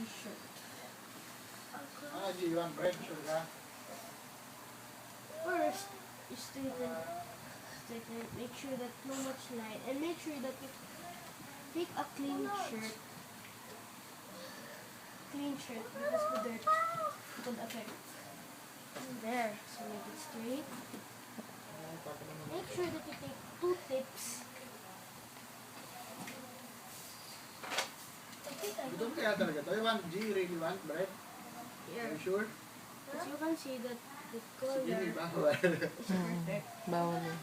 shirt. Do you want bread, sugar? First, you straighten it, make sure that no much light, and make sure that you pick a clean shirt. Because the dirt could affect. There, so make it straight. Make sure that you take 2 tips. Gusto mo kaya talaga to? Do you really want bread? Yeah. Are you sure? As you can see that the color Hindi is ba? perfect. Bawal eh.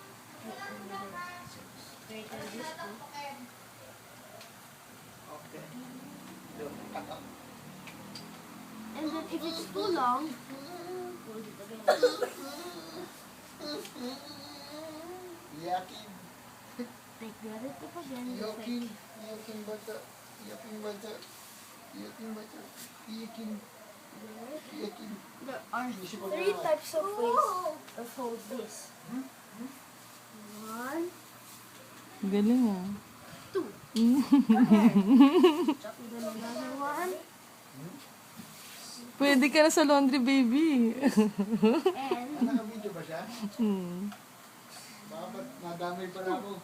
Straighten this too. Okay. Cut off. And then if it's too long, hold it again. Yakin. Take the other tip again. Yakin. Yakin bata. Yakin bata. Yakin bata. Yakin. Yakin. There are 3 types of ways of hold this. 1, Galing ah. 2. Chop then another one. Pwede ka na sa laundry, baby. And Naka-video ba siya? Bakit nadamay pala ako?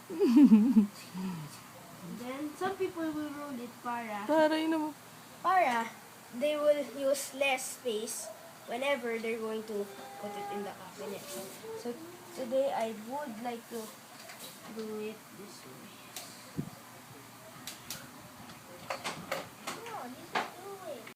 then some people will roll it para they will use less space whenever they're going to put it in the cabinet. So today I would like to do it this way.